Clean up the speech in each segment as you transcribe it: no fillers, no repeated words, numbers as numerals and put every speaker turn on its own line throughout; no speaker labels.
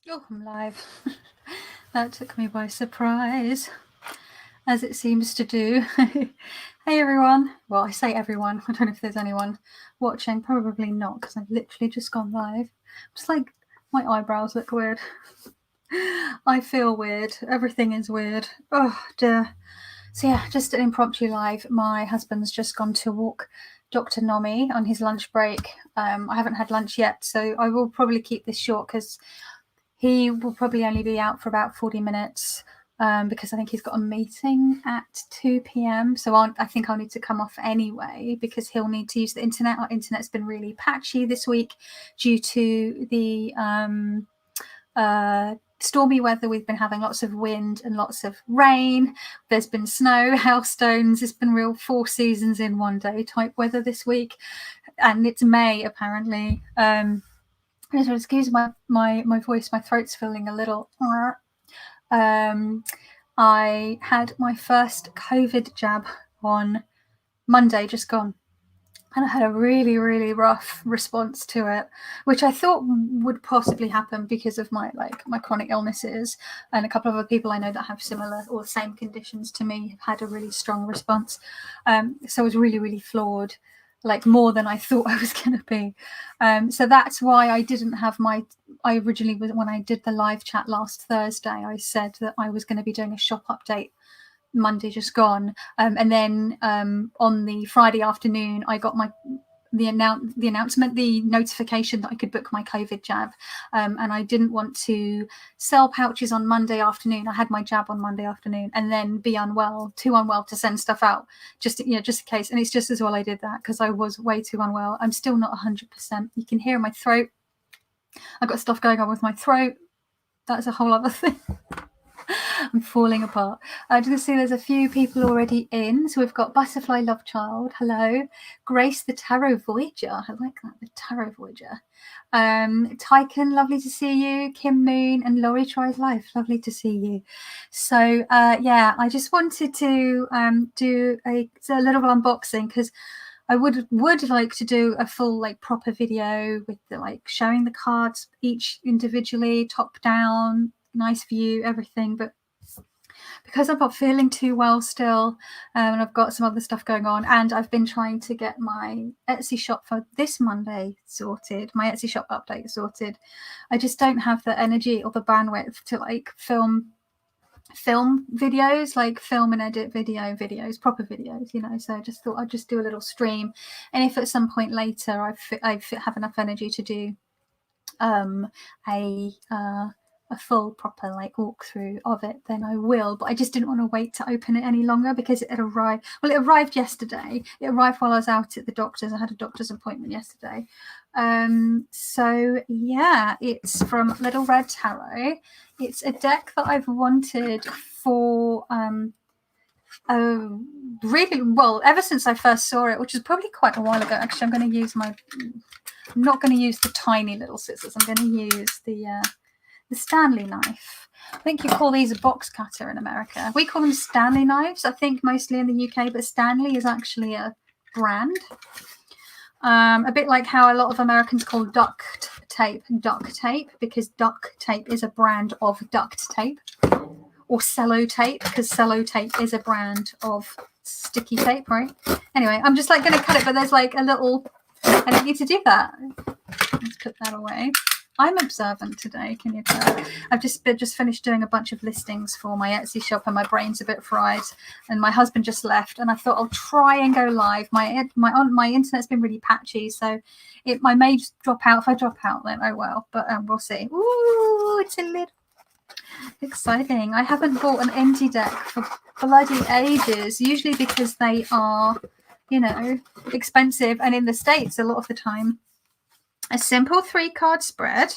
Oh, I'm live. That took me by surprise, as it seems to do. Hey everyone. Well, I say everyone. I don't know if there's anyone watching. Probably not, because I've literally just gone live. Just like my eyebrows look weird. I feel weird. Everything is weird. Oh dear. So yeah, just an impromptu live. My husband's just gone to walk Dr. Nomi on his lunch break. I haven't had lunch yet, so I will probably keep this short because he will probably only be out for about 40 minutes because I think he's got a meeting at 2 p.m. So I think I'll need to come off anyway because he'll need to use the internet. Our internet's been really patchy this week due to the stormy weather. We've been having lots of wind and lots of rain. There's been snow, hailstones. It's been real 4 seasons in one day type weather this week. And it's May, apparently. So excuse my voice, my throat's feeling a little. I had my first COVID jab on Monday, just gone, and I had a really, really rough response to it, which I thought would possibly happen because of my chronic illnesses, and a couple of other people I know that have similar or the same conditions to me had a really strong response. So I was really, really floored, like more than I thought I was going to be. So that's why I didn't have I originally was, when I did the live chat last Thursday, I said that I was going to be doing a shop update Monday just gone, and then on the Friday afternoon I got the announcement, the notification that I could book my COVID jab, and I didn't want to sell pouches on Monday afternoon. I had my jab on Monday afternoon and then be too unwell to send stuff out, just in case. And it's just as well I did that because I was way too unwell. I'm still not 100%. You can hear my throat. I've got stuff going on with my throat. That's a whole other thing. I'm falling apart. I just see there's a few people already in. So we've got Butterfly Love Child. Hello. Grace the Tarot Voyager. I like that. The Tarot Voyager. Tyken, lovely to see you. Kim Moon and Laurie Tries Life. Lovely to see you. So yeah, I just wanted to do a little unboxing because I would like to do a full proper video with the showing the cards each individually, top down, nice view, everything, but because I'm not feeling too well still, and I've got some other stuff going on, and I've been trying to get my Etsy shop for this Monday sorted, my Etsy shop update sorted. I just don't have the energy or the bandwidth to film videos, film and edit videos, proper videos, so I just thought I'd just do a little stream, and if at some point later I have enough energy to do a full proper walkthrough of it, then I will. But I just didn't want to wait to open it any longer because it had arrived. Well, it arrived yesterday. It arrived while I was out at the doctor's. I had a doctor's appointment yesterday. So yeah, it's from Little Red Tarot. It's a deck that I've wanted for really well ever since I first saw it, which is probably quite a while ago. Actually, I'm going to use I'm not going to use the tiny little scissors. I'm going to use the Stanley knife. I think you call these a box cutter in America. We call them Stanley knives, I think, mostly in the UK, but Stanley is actually a brand. A bit like how a lot of Americans call duct tape, because duct tape is a brand of duct tape. Or sellotape, because sellotape is a brand of sticky tape, right? Anyway, I'm just going to cut it, but there's a little, I don't need to do that. Let's put that away. I'm observant today, can you tell? I've just finished doing a bunch of listings for my Etsy shop and my brain's a bit fried, and my husband just left, and I thought I'll try and go live. My internet's been really patchy, so I may just drop out. If I drop out, then oh well, but we'll see. Ooh, it's a little exciting. I haven't bought an indie deck for bloody ages, usually because they are, expensive, and in the States a lot of the time. A simple 3-card spread,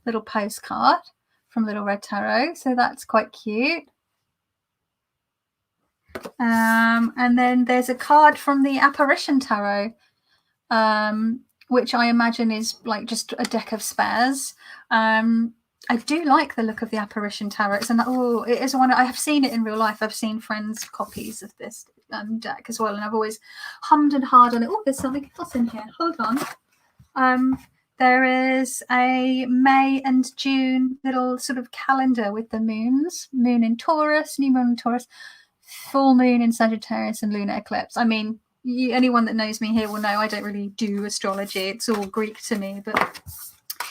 little postcard from Little Red Tarot, so that's quite cute. And then there's a card from the Apparition Tarot, which I imagine is just a deck of spares. I do like the look of the Apparition Tarot. It is one I have seen it in real life. I've seen friends' copies of this deck as well, and I've always hummed and hawed on it. Oh, there's something else in here. Hold on. There is a May and June little sort of calendar with the moons. Moon in Taurus, new moon in Taurus, full moon in Sagittarius, and lunar eclipse. I mean, anyone that knows me here will know I don't really do astrology. It's all Greek to me, but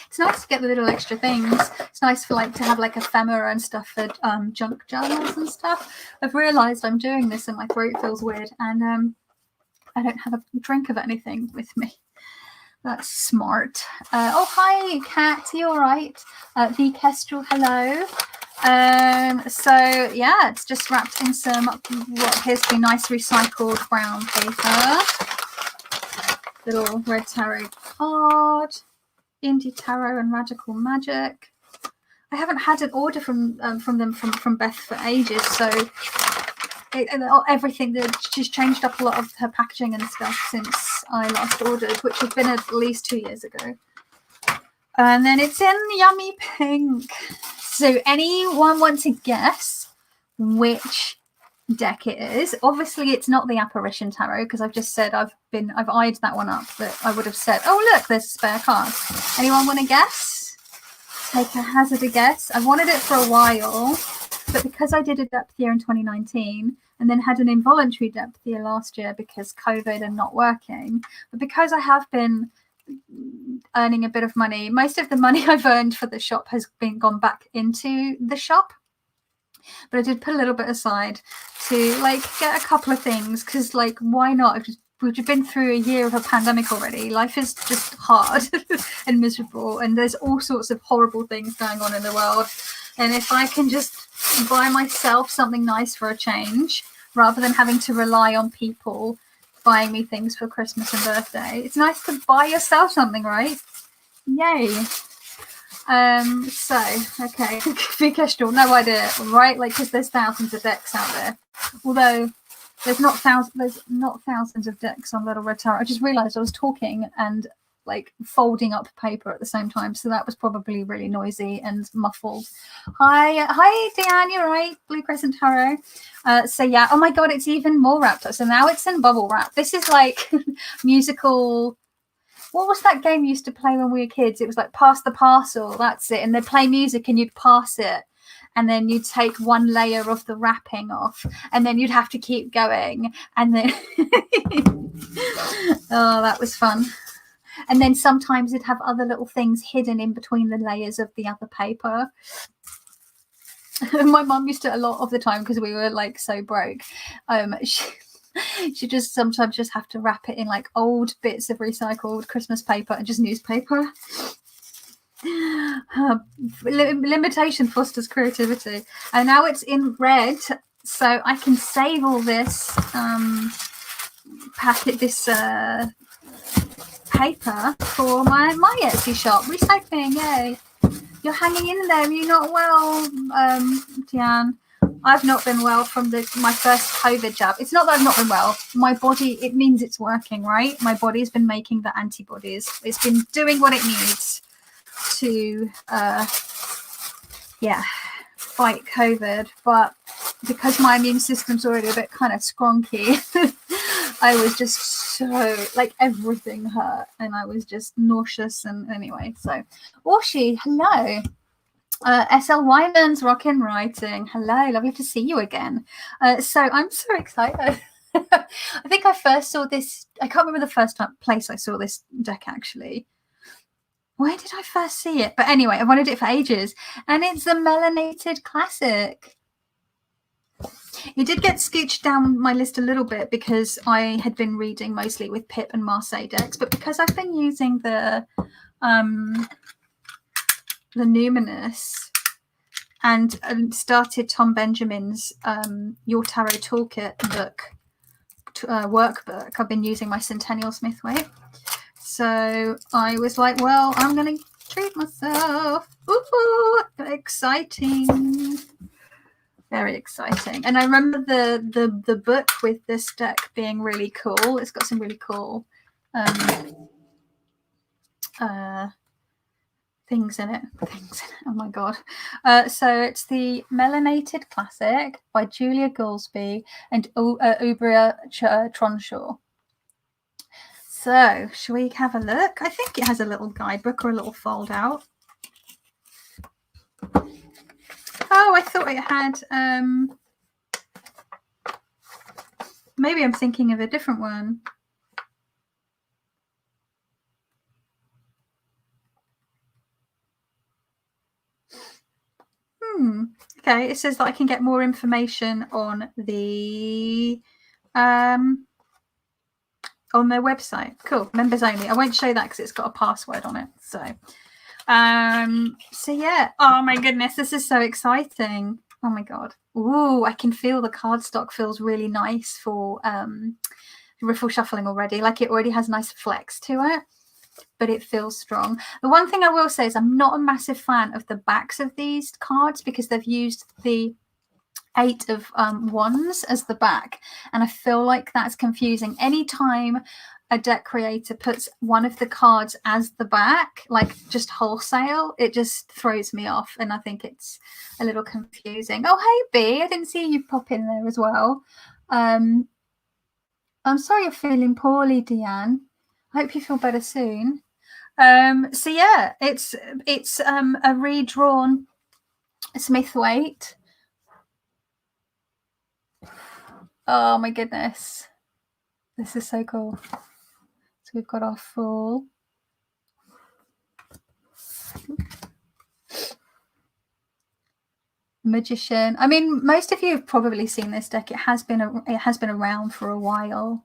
it's nice to get the little extra things. It's nice for to have like ephemera and stuff for junk journals and stuff. I've realised I'm doing this and my throat feels weird, and I don't have a drink of anything with me. That's smart. Oh, hi, Kat. You all right? The Kestrel, hello. So yeah, it's just wrapped in some what appears to be nice recycled brown paper. Little red tarot card, Indie Tarot and Radical Magic. I haven't had an order from Beth for ages, so everything that she's changed up a lot of her packaging and stuff since I last ordered, which has been at least 2 years ago. And then it's in yummy pink. So anyone want to guess which deck it is? Obviously it's not the Apparition Tarot, because I've just said I've eyed that one up, but I would have said, oh look, there's a spare card. Anyone want to guess? Take a hazard a guess. I've wanted it for a while, but because I did a depth year in 2019 and then had an involuntary depth year last year because COVID and not working, but because I have been earning a bit of money, most of the money I've earned for the shop has gone back into the shop, but I did put a little bit aside to get a couple of things, because why not? We've been through a year of a pandemic already. Life is just hard and miserable, and there's all sorts of horrible things going on in the world. And if I can just buy myself something nice for a change, rather than having to rely on people buying me things for Christmas and birthday, it's nice to buy yourself something, right? Yay. So, okay. Big Kestrel, no idea, right? Because there's thousands of decks out there. Although there's not thousands of decks on Little Red Tarot. I just realised I was talking and folding up paper at the same time, so that was probably really noisy and muffled. Hi Diane, you're right. Blue Crescent Tarot. So yeah, oh my god, it's even more wrapped up. So now it's in bubble wrap. This is musical. What was that game you used to play when we were kids? It was pass the parcel. That's it. And they'd play music and you'd pass it, and then you'd take one layer of the wrapping off, and then you'd have to keep going, and then oh, that was fun. And then sometimes it'd have other little things hidden in between the layers of the other paper. My mum used to, a lot of the time, because we were so broke, she just sometimes just have to wrap it in old bits of recycled Christmas paper and just newspaper. Limitation fosters creativity. And now it's in red, so I can save all this paper for my Etsy shop. Recycling, yay. You're hanging in there. You're not well, Diane. I've not been well from my first COVID jab. It's not that I've not been well. My body, it means it's working, right? My body's been making the antibodies. It's been doing what it needs to fight COVID. But because my immune system's already a bit kind of scronky, I was just so everything hurt, and I was just nauseous. And anyway, so Orshi, hello. SL Wyman's Rockin' Writing, hello, lovely to see you again. So I'm so excited. I think I first saw this, I can't remember the first place I saw this deck actually. Where did I first see it? But anyway, I wanted it for ages, and it's the Melanated Classic. It did get scooched down my list a little bit because I had been reading mostly with Pip and Marseille decks, but because I've been using the Numinous and started Tom Benjamin's Your Tarot Toolkit book, workbook, I've been using my Centennial Smithwaite. So I was like, well, I'm going to treat myself. Ooh, exciting. Very exciting. And I remember the book with this deck being really cool. It's got some really cool things in it. Oh my god. So it's the Melanated Classic by Julia Goolsby and Ubria Tronshaw. So, shall we have a look? I think it has a little guidebook or a little fold out. Oh, I thought it had, maybe I'm thinking of a different one. Okay, it says that I can get more information on the on their website. Cool, members only. I won't show that because it's got a password on it. So yeah. Oh my goodness, this is so exciting. Oh my god. Ooh, I can feel the cardstock feels really nice for riffle shuffling already. Like it already has nice flex to it, but it feels strong. The one thing I will say is I'm not a massive fan of the backs of these cards because they've used the 8 of wands as the back, and I feel like that's confusing. Anytime a deck creator puts one of the cards as the back, like just wholesale, it just throws me off, and I think it's a little confusing. Oh, hey B, I didn't see you pop in there as well. I'm sorry you're feeling poorly, Deanne. I hope you feel better soon. So yeah, it's a redrawn Smithwaite. Oh my goodness, this is so cool. So we've got our full magician. I mean, most of you have probably seen this deck. It has been around for a while,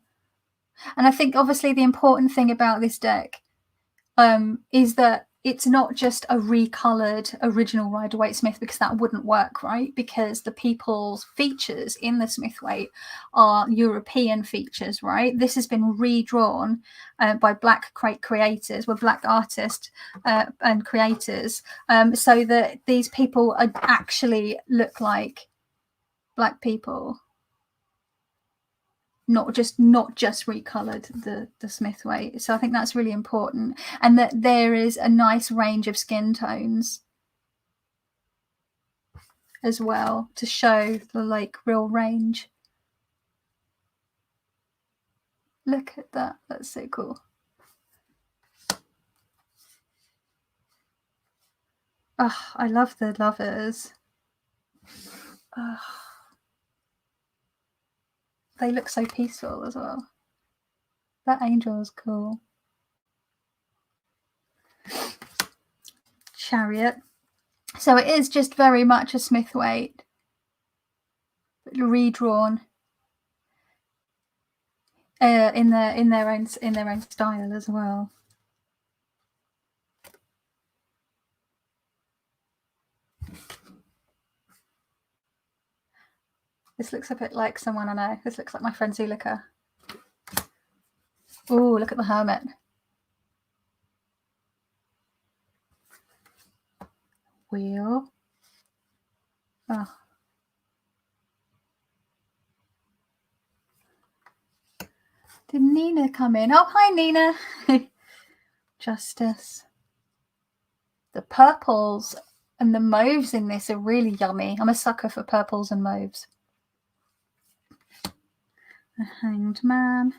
and I think obviously the important thing about this deck is that it's not just a recolored original Rider-Waite-Smith, because that wouldn't work, right? Because the people's features in the Smithwaite are European features, right? This has been redrawn by Black creators, Black artists and creators, so that these people actually look like Black people. Not just recolored the Smithwaite. So I think that's really important, and that there is a nice range of skin tones as well to show the like real range. Look at that, that's so cool. Oh, I love the lovers. Oh, they look so peaceful as well. That angel is cool. Chariot. So it is just very much a Smithwaite, redrawn in their own style as well. This looks a bit like someone I know. This looks like my friend Zulika. Oh, look at the Hermit. Wheel. Oh. Did Nina come in? Oh, hi, Nina. Justice. The purples and the mauves in this are really yummy. I'm a sucker for purples and mauves. The Hanged Man.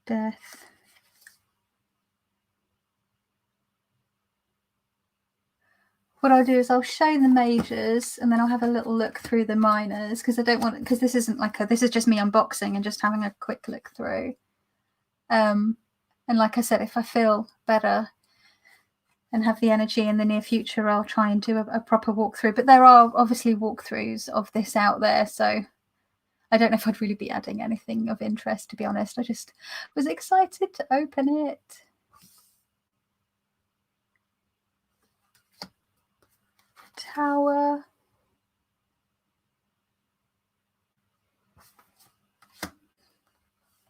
Death. What I'll do is I'll show the majors and then I'll have a little look through the minors, because I don't want, because this isn't like this is just me unboxing and just having a quick look through. And like I said, if I feel better and have the energy in the near future, I'll try and do a proper walkthrough. But there are obviously walkthroughs of this out there, so I don't know if I'd really be adding anything of interest, to be honest. I just was excited to open it. Tower.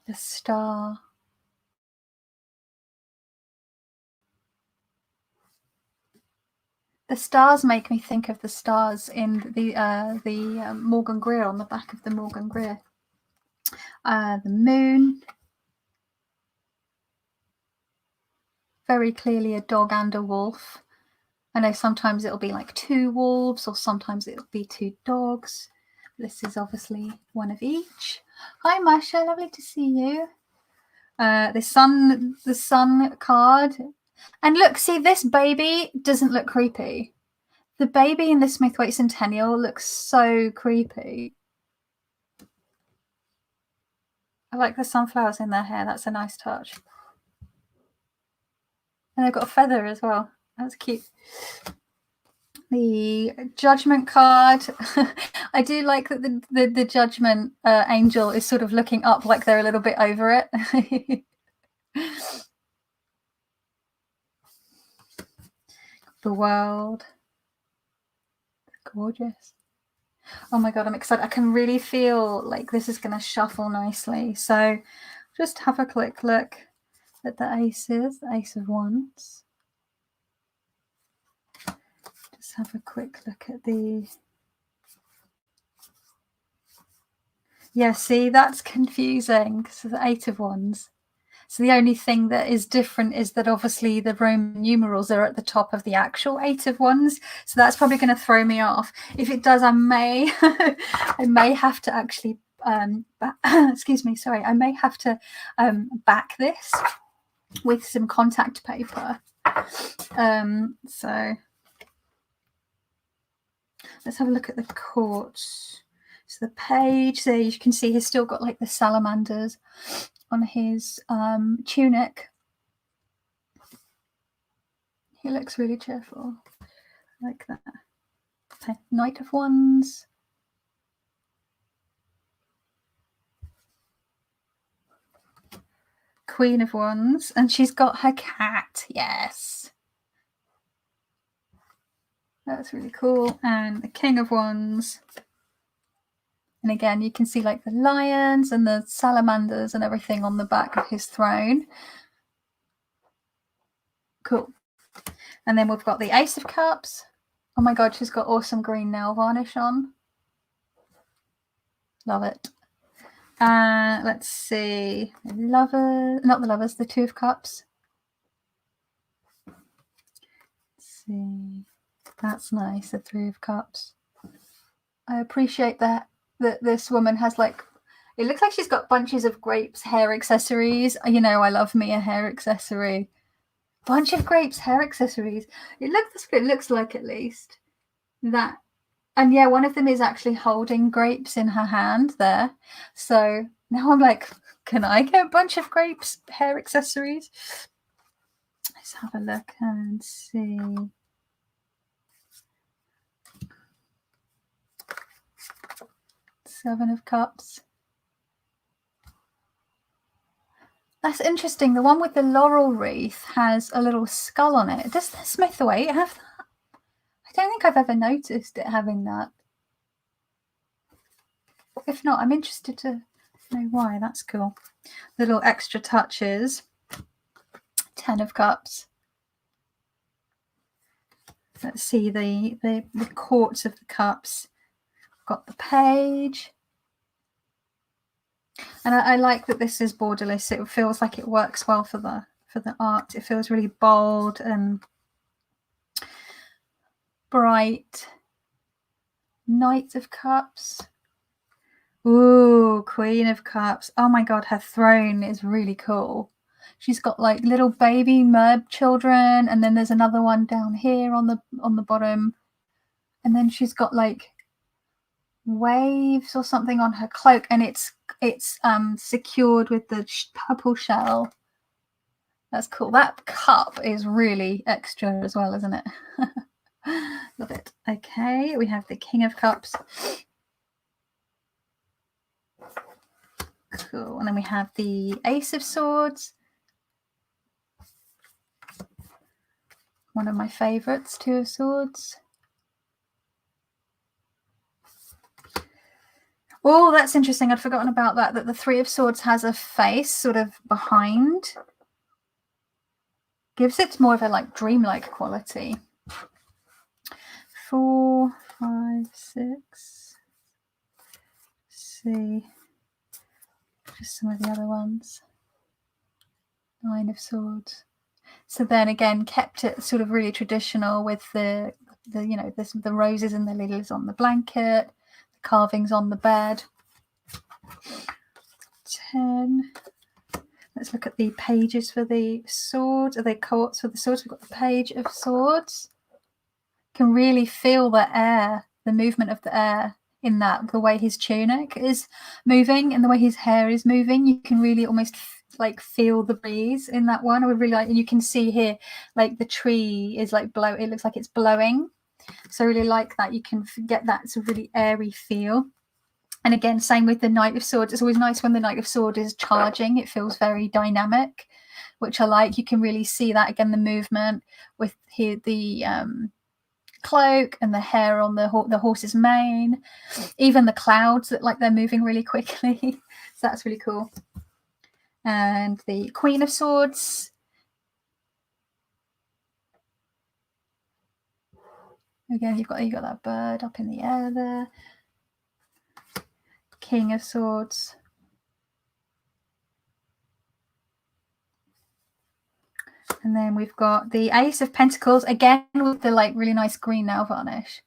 The Star. The stars make me think of the stars in the Morgan Greer, on the back of the Morgan Greer. The Moon. Very clearly a dog and a wolf. I know sometimes it'll be like 2 wolves or sometimes it'll be 2 dogs. This is obviously one of each. Hi, Masha, lovely to see you. The sun card. And look, see, this baby doesn't look creepy. The baby in the Smith-Waite Centennial looks so creepy. I like the sunflowers in their hair. That's a nice touch. And they've got a feather as well. That's cute. The judgment card. I do like that the judgment angel is sort of looking up like they're a little bit over it. The world. Gorgeous. Oh my god, I'm excited. I can really feel like this is going to shuffle nicely. So just have a quick look at the aces, the ace of wands. Just have a quick look at the... Yeah, see, that's confusing because of the eight of wands. So the only thing that is different is that obviously the Roman numerals are at the top of the actual eight of wands. So that's probably going to throw me off. If it does, I may I may have to actually excuse me, sorry, I may have to back this with some contact paper. So let's have a look at the quartz. So the page there, you can see he's still got like the salamanders on his tunic. He looks really cheerful, like that. Okay. Knight of Wands. Queen of Wands, and she's got her cat. Yes, that's really cool. And the King of Wands. And again, you can see like the lions and the salamanders and everything on the back of his throne. Cool. And then we've got the Ace of Cups. Oh my god, she's got awesome green nail varnish on. Love it. Let's see. Lovers, not the Lovers, the Two of Cups. Let's see. That's nice, the Three of Cups. I appreciate that this woman has like, it looks like she's got bunches of grapes hair accessories. You know, I love me a hair accessory. Bunch of grapes hair accessories. That's what it looks like, at least. That, and yeah, one of them is actually holding grapes in her hand there. So now I'm like, can I get a bunch of grapes hair accessories? Let's have a look and see. Seven of Cups. That's interesting. The one with the laurel wreath has a little skull on it. Does the Smith-Waite have that? I don't think I've ever noticed it having that. If not, I'm interested to know why. That's cool. Little extra touches. 10 of Cups. Let's see the quartz of the cups. Got the page. And I like that this is borderless. It feels like it works well for the art. It feels really bold and bright. Knight of Cups. Ooh, Queen of Cups. Oh my god, her throne is really cool. She's got like little baby merb children, and then there's another one down here on the bottom. And then she's got like waves or something on her cloak, and it's secured with the purple shell. That's cool. That cup is really extra as well, isn't it? Love it. Okay, we have the King of Cups. Cool. And then we have the Ace of Swords. One of my favorites, Two of Swords. Oh, that's interesting. I'd forgotten about that the Three of Swords has a face sort of behind. Gives it more of a like dreamlike quality. 4, 5, 6. Let's see. Just some of the other ones. 9 of Swords. So then again, kept it sort of really traditional with the you know, the roses and the lilies on the blanket, the carvings on the bed. 10. Let's look at the pages for the swords. Are they courts for the swords? We've got the page of swords. Can really feel the air, the movement of the air in that, the way his tunic is moving and the way his hair is moving. You can really almost like feel the breeze in that one. I would really like, and you can see here, like the tree is like it looks like it's blowing. So I really like that. You can get that sort of really airy feel. And again, same with the Knight of Swords. It's always nice when the Knight of Swords is charging. It feels very dynamic, which I like. You can really see that again, the movement with here, the cloak and the hair on the horse's mane. Even the clouds look like they're moving really quickly. So that's really cool. And the Queen of Swords. Again, you've got that bird up in the air there. King of Swords. And then we've got the Ace of Pentacles, again with the like really nice green nail varnish.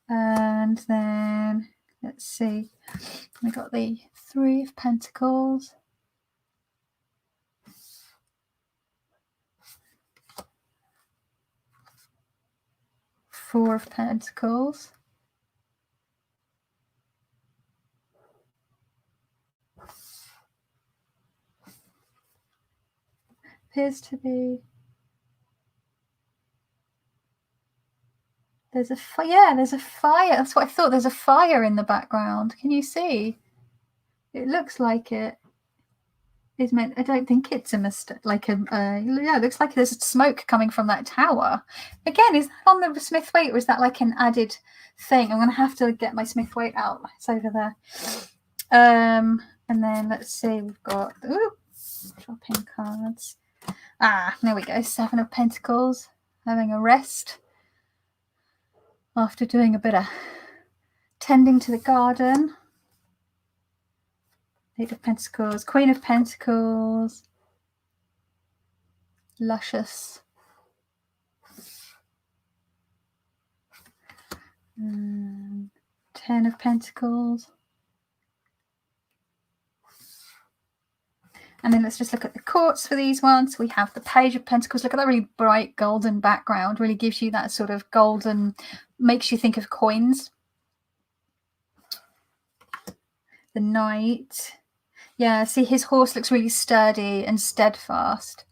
And then let's see, we got the 3 of Pentacles. Four of Pentacles. Appears to be. There's a fire. Yeah, there's a fire. That's what I thought. There's a fire in the background. Can you see? It looks like it is meant. I don't think it's a mistake. Like a yeah, it looks like there's smoke coming from that tower. Again, is that on the Smith weight or is that like an added thing? I'm gonna have to get my Smith weight out. It's over there. And then let's see. We've got dropping cards. There we go. 7 of Pentacles. Having a rest after doing a bit of tending to the garden. 8 of Pentacles, Queen of Pentacles, luscious. 10 of Pentacles. And then let's just look at the courts for these ones. We have the Page of Pentacles. Look at that really bright golden background. Really gives you that sort of golden, makes you think of coins. The Knight. Yeah, see his horse looks really sturdy and steadfast.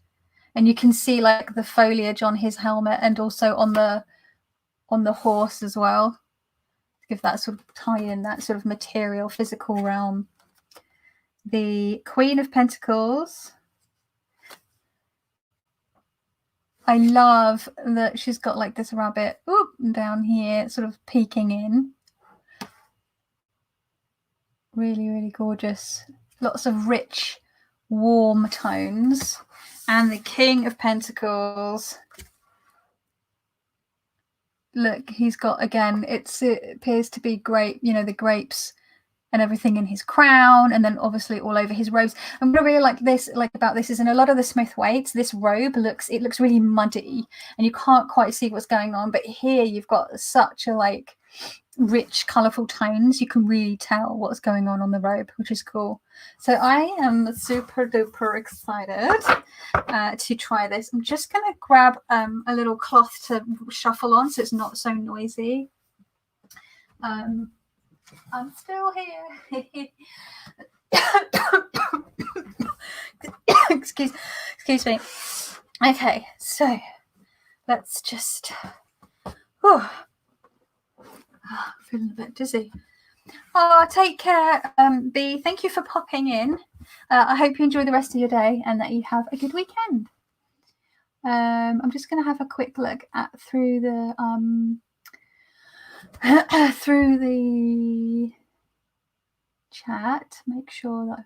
And you can see like the foliage on his helmet and also on the horse as well. Give that sort of tie in, that sort of material, physical realm. The Queen of Pentacles. I love that she's got like this rabbit down here, sort of peeking in. Really, really gorgeous. Lots of rich, warm tones. And the King of Pentacles. Look, he's got, again, it appears to be grape, you know, the grapes and everything in his crown, and then obviously all over his robes. And what I really like about this is in a lot of the Smith weights, this robe looks really muddy and you can't quite see what's going on. But here you've got such a like rich, colourful tones. You can really tell what's going on the robe, which is cool. So I am super duper excited to try this. I'm just going to grab a little cloth to shuffle on so it's not so noisy. I'm still here. Excuse me. Okay, so let's just. Feeling a bit dizzy. Take care, B. Thank you for popping in. I hope you enjoy the rest of your day and that you have a good weekend. I'm just going to have a quick look through the chat. Make sure that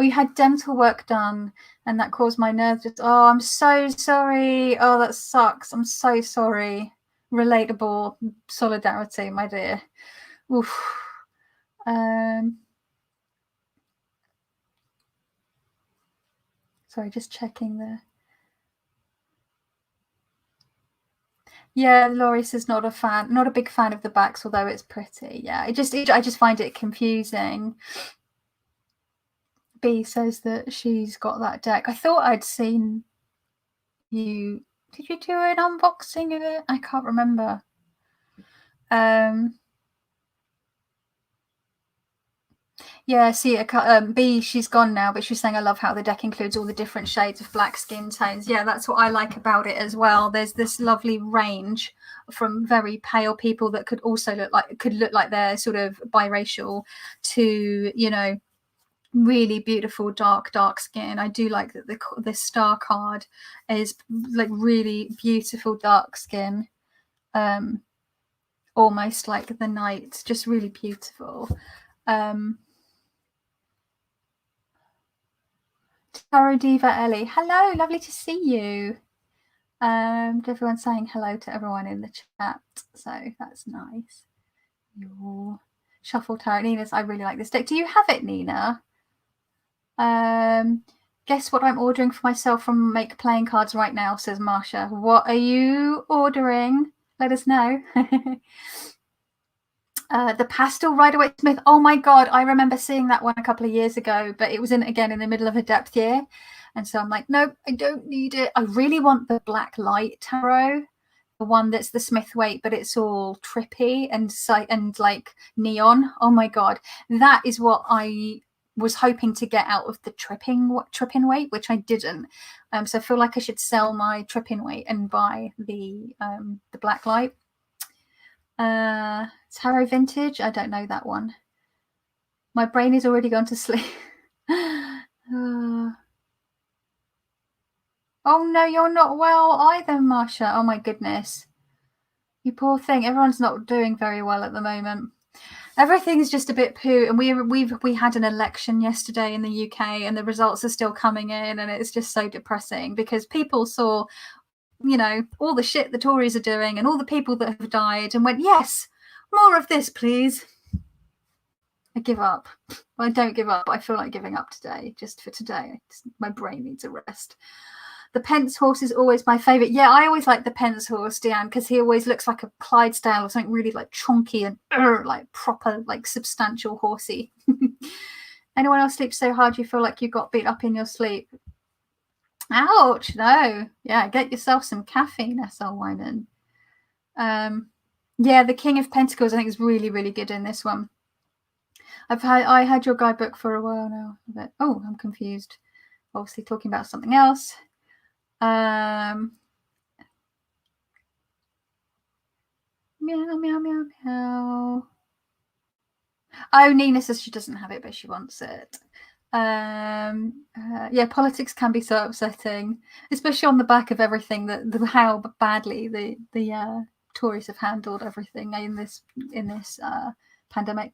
you had dental work done and that caused my nerves. I'm so sorry. Oh, that sucks. I'm so sorry. Relatable solidarity, my dear. Oof. Sorry, just checking the. Yeah, Loris is not a big fan of the backs, although it's pretty. Yeah, I just find it confusing. B says that she's got that deck. I thought I'd seen you. Did you do an unboxing of it? I can't remember. Yeah, see, B, she's gone now, but she's saying, I love how the deck includes all the different shades of black skin tones. Yeah, that's what I like about it as well. There's this lovely range from very pale people that could also look like they're sort of biracial to, you know, really beautiful dark skin. I do like that the star card is like really beautiful dark skin, almost like the night, just really beautiful. Tarot Diva Ellie, hello, lovely to see you. Everyone's saying hello to everyone in the chat, so that's nice. Your Shuffle Tarot. Nina's, I really like this deck. Do you have it, Nina? Guess what I'm ordering for myself from Make Playing Cards right now, says Marsha. What are you ordering? Let us know. The Pastel Rider-Waite-Smith. Oh my god, I remember seeing that one a couple of years ago, but it was in the middle of a depth year, and so I'm like, nope, I don't need it. I really want the Black Light Tarot, the one that's the Smith-Waite, but it's all trippy and like neon. Oh my god, that is what I was hoping to get out of the tripping weight, which I didn't. So I feel like I should sell my tripping weight and buy the Black Light. Tarot Vintage, I don't know that one. My brain is already gone to sleep. Oh no, you're not well either, Marsha. Oh my goodness, you poor thing. Everyone's not doing very well at the moment. Everything's just a bit poo, and we had an election yesterday in the UK, and the results are still coming in, and it's just so depressing because people saw, you know, all the shit the Tories are doing and all the people that have died and went, yes, more of this, please. I give up. Well, I don't give up, but I feel like giving up today, just for today. My brain needs a rest. The Pence horse is always my favourite. Yeah, I always like the Pence horse, Deanne, because he always looks like a Clydesdale or something really like chunky and like proper, like substantial horsey. Anyone else sleep so hard you feel like you got beat up in your sleep? Ouch, no. Yeah, get yourself some caffeine, SL Wyman. Yeah, the King of Pentacles, I think, is really, really good in this one. I had your guidebook for a while now. But, oh, I'm confused. Obviously talking about something else. Meow, meow, meow, meow. Oh, Nina says she doesn't have it, but she wants it. Yeah, politics can be so upsetting, especially on the back of everything how badly the Tories have handled everything in this pandemic.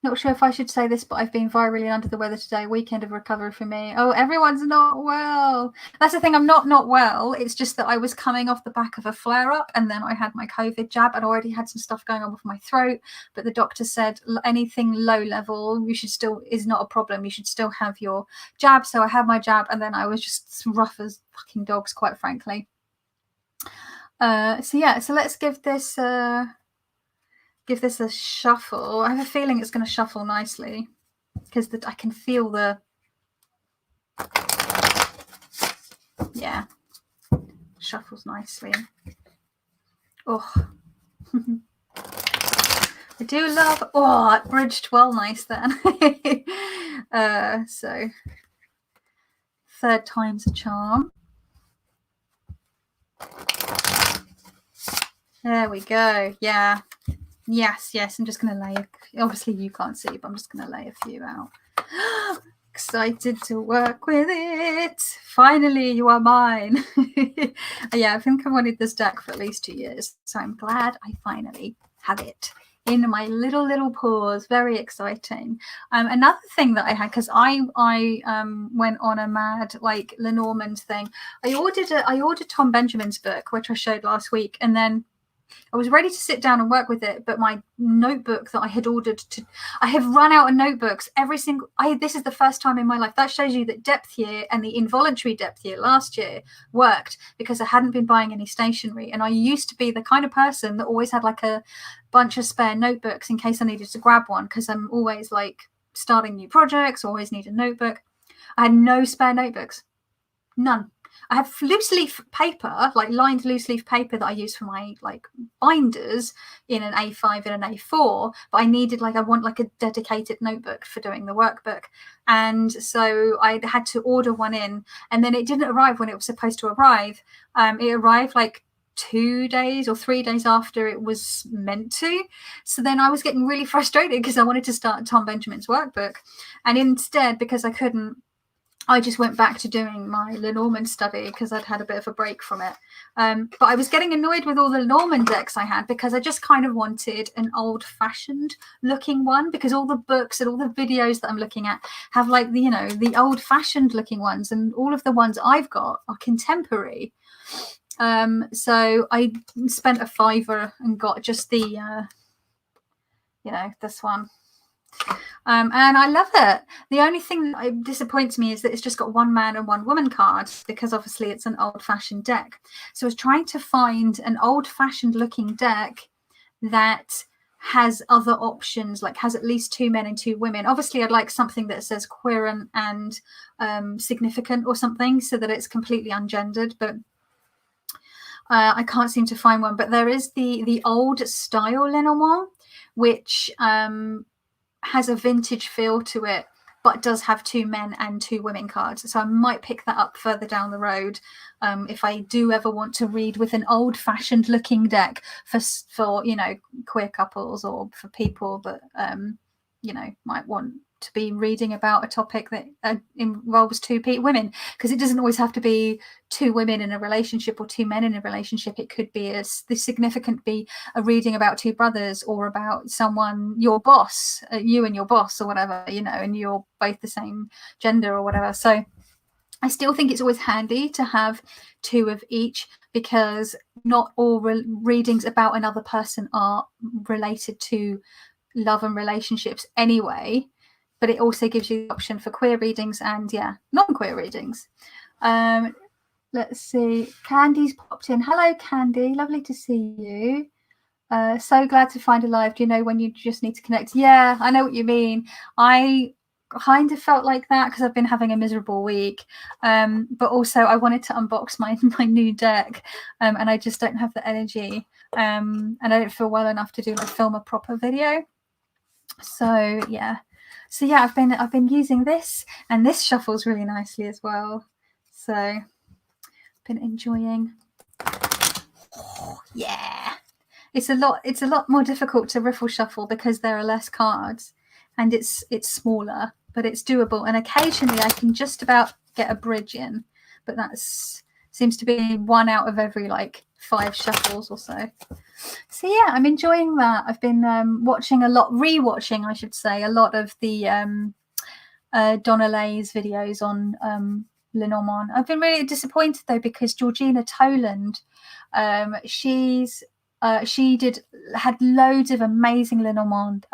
Not sure if I should say this, but I've been virally under the weather today. Weekend of recovery for me. Oh, everyone's not well. That's the thing. I'm not well. It's just that I was coming off the back of a flare-up, and then I had my COVID jab, and I already had some stuff going on with my throat. But the doctor said anything low level, is not a problem. You should still have your jab. So I had my jab, and then I was just rough as fucking dogs, quite frankly. So yeah. So let's give this. Give this a shuffle. I have a feeling it's going to shuffle nicely because I can feel yeah, shuffles nicely. Oh, I do love, it bridged well nice then. So third time's a charm. There we go. Yeah. Yes, I'm just going to lay obviously you can't see, but I'm just going to lay a few out. Excited to work with it. Finally, you are mine. Yeah, I think I wanted this deck for at least 2 years, so I'm glad I finally have it in my little paws. Very exciting. Another thing that I had, because I went on a mad like Lenormand thing. I ordered Tom Benjamin's book, which I showed last week, and then I was ready to sit down and work with it, but my notebook that I had ordered I have run out of notebooks this is the first time in my life. That shows you that depth year and the involuntary depth year last year worked, because I hadn't been buying any stationery. And I used to be the kind of person that always had like a bunch of spare notebooks in case I needed to grab one, because I'm always like starting new projects, always need a notebook. I had no spare notebooks, none. I have loose leaf paper, like lined loose leaf paper that I use for my like binders in an A5 and an A4, but I want like a dedicated notebook for doing the workbook. And so I had to order one in, and then it didn't arrive when it was supposed to arrive. It arrived like 2 days or 3 days after it was meant to. So then I was getting really frustrated because I wanted to start Tom Benjamin's workbook. And instead, because I couldn't, I just went back to doing my Lenormand study because I'd had a bit of a break from it. But I was getting annoyed with all the Lenormand decks I had, because I just kind of wanted an old-fashioned looking one, because all the books and all the videos that I'm looking at have like the old-fashioned looking ones, and all of the ones I've got are contemporary. So I spent a £5 and got just the this one. And I love it. The only thing that disappoints me is that it's just got one man and one woman cards, because obviously it's an old-fashioned deck. So I was trying to find an old-fashioned looking deck that has other options, like has at least 2 men and 2 women. Obviously I'd like something that says queerant and significant or something, so that it's completely ungendered, but I can't seem to find one. But there is the old style Lenormand, which has a vintage feel to it, but does have 2 men and 2 women cards. So I might pick that up further down the road if I do ever want to read with an old-fashioned looking deck for queer couples, or for people that might want to be reading about a topic that involves 2 women, because it doesn't always have to be 2 women in a relationship or 2 men in a relationship. It could be the significant be a reading about 2 brothers, or about someone, your boss, you and your boss, or whatever, and you're both the same gender or whatever. So I still think it's always handy to have 2 of each, because not all readings about another person are related to love and relationships anyway. But it also gives you the option for queer readings and non-queer readings. Let's see. Candy's popped in. Hello, Candy. Lovely to see you. So glad to find a live. Do you know when you just need to connect? Yeah, I know what you mean. I kind of felt like that because I've been having a miserable week. But also I wanted to unbox my new deck, and I just don't have the energy. And I don't feel well enough to film a proper video. So yeah. So yeah, I've been using this, and this shuffles really nicely as well. So I've been enjoying. Oh, yeah, it's a lot more difficult to riffle shuffle because there are less cards, and it's smaller, but it's doable. And occasionally I can just about get a bridge in, but seems to be 1 out of every like 5 shuffles or so. So yeah, I'm enjoying that. I've been rewatching, I should say, a lot of the Donna Lay's videos on Lenormand. I've been really disappointed though, because Georgina Toland, she had loads of amazing Lenormand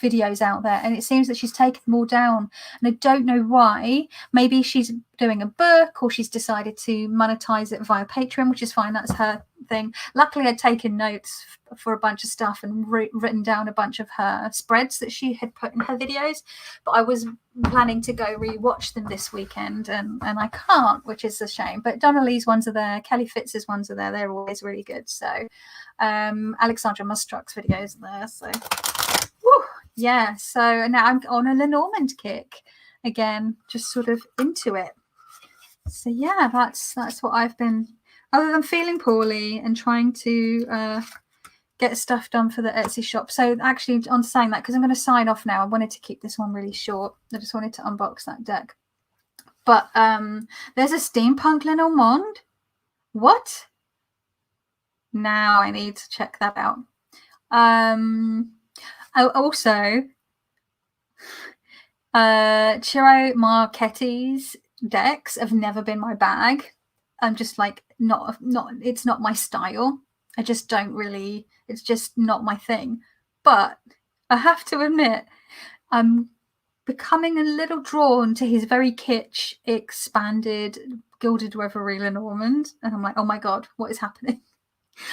videos out there, and it seems that she's taken them all down, and I don't know why. Maybe she's doing a book, or she's decided to monetize it via Patreon, which is fine, that's her thing. Luckily I'd taken notes for a bunch of stuff and written down a bunch of her spreads that she had put in her videos, but I was planning to go rewatch them this weekend, and I can't, which is a shame. But Donna Lee's ones are there, Kelly Fitz's ones are there, they're always really good. So Alexandra Mustrock's videos are there. So yeah, so now I'm on a Lenormand kick again, just sort of into it. So yeah, that's what I've been, other than feeling poorly and trying to get stuff done for the Etsy shop. So actually, on saying that, because I'm going to sign off now, I wanted to keep this one really short. I just wanted to unbox that deck. But there's a steampunk Lenormand. What? Now I need to check that out. Also, Ciro Marchetti's decks have never been my bag. I'm just like, it's not my style. I just don't really, it's just not my thing. But I have to admit, I'm becoming a little drawn to his very kitsch, expanded, gilded Reverie Lenormand. And I'm like, oh my God, what is happening?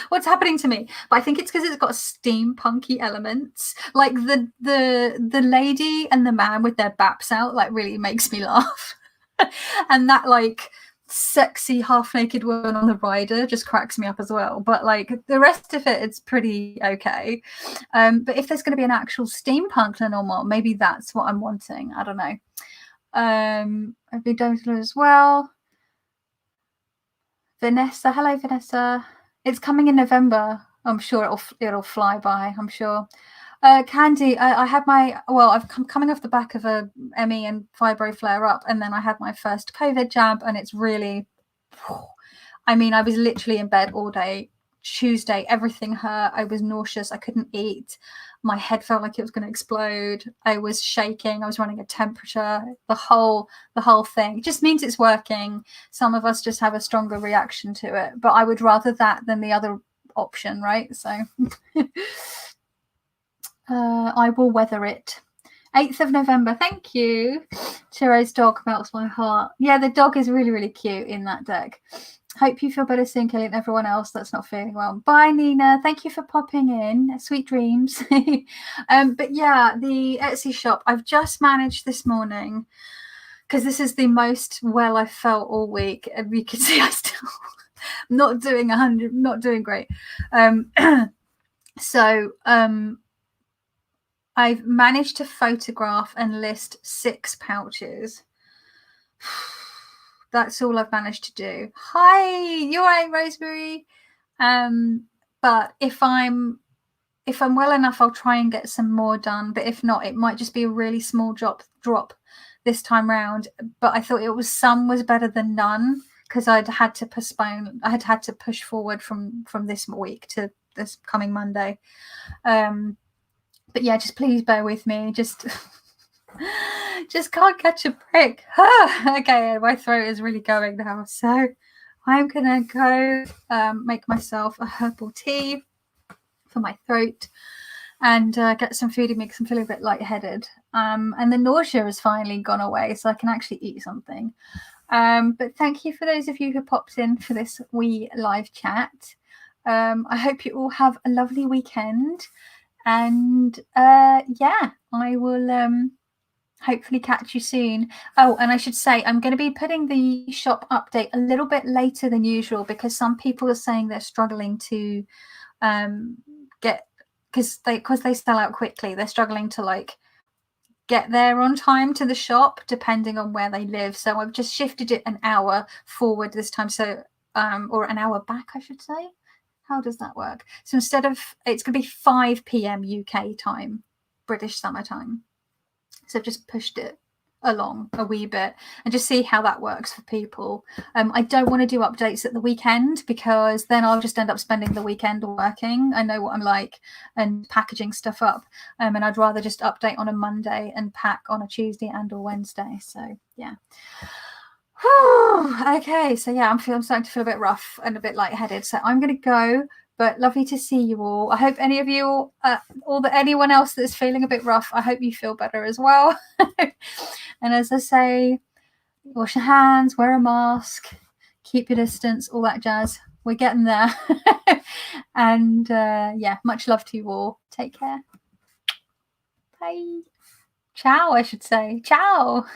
What's happening to me? But I think it's because it's got steampunky elements. Like the lady and the man with their baps out, like, really makes me laugh. And that, like, sexy half-naked woman on the rider just cracks me up as well. But, like, the rest of it, it's pretty okay. But if there's going to be an actual steampunk Lenormand, maybe that's what I'm wanting. I don't know. I've been doing as well. Vanessa, hello Vanessa. It's coming in November. I'm sure it'll fly by. I'm sure. Candy, I had I've come coming off the back of a ME and fibro flare up, and then I had my first COVID jab, and it's really, I mean, I was literally in bed all day. Tuesday, everything hurt. I was nauseous. I couldn't eat. My head felt like it was going to explode. I was shaking. I was running a temperature. The whole thing. It just means it's working. Some of us just have a stronger reaction to it, but I would rather that than the other option, right? So I will weather it. 8th of November. Thank you. Chiro's dog melts my heart. Yeah, the dog is really, really cute in that deck. Hope you feel better soon, Kelly, and everyone else that's not feeling well. Bye, Nina. Thank you for popping in. Sweet dreams. But yeah, the Etsy shop, I've just managed this morning, because this is the most well I've felt all week. And you can see I still not doing 100, not doing great. So I've managed to photograph and list 6 pouches. That's all I've managed to do. Hi, you're right, Rosemary. But if I'm well enough, I'll try and get some more done. But if not, it might just be a really small drop this time round. But I thought some was better than none, because I'd had to postpone. I had to push forward from this week to this coming Monday. But yeah, just please bear with me. Just can't catch a break. Okay, my throat is really going now. So I'm gonna go make myself a herbal tea for my throat and get some food in me because I'm feeling a bit lightheaded. And the nausea has finally gone away, so I can actually eat something. But thank you for those of you who popped in for this wee live chat. I hope you all have a lovely weekend. And yeah, I will hopefully catch you soon. Oh, and I should say, I'm going to be putting the shop update a little bit later than usual, because some people are saying they're struggling to get, because they sell out quickly, they're struggling to like get there on time to the shop depending on where they live. So I've just shifted it an hour forward this time, so or an hour back, I should say. How does that work? So instead of, it's going to be 5 p.m. UK time, British summertime. So I've just pushed it along a wee bit and just see how that works for people. I don't want to do updates at the weekend, because then I'll just end up spending the weekend working. I know what I'm like, and packaging stuff up. And I'd rather just update on a Monday and pack on a Tuesday and or Wednesday. So yeah. Okay, so yeah, I'm starting to feel a bit rough and a bit lightheaded. So I'm going to go. But lovely to see you all. I hope any of you, anyone else that's feeling a bit rough, I hope you feel better as well. And as I say, wash your hands, wear a mask, keep your distance, all that jazz. We're getting there. And yeah, much love to you all. Take care. Bye. Ciao, I should say. Ciao.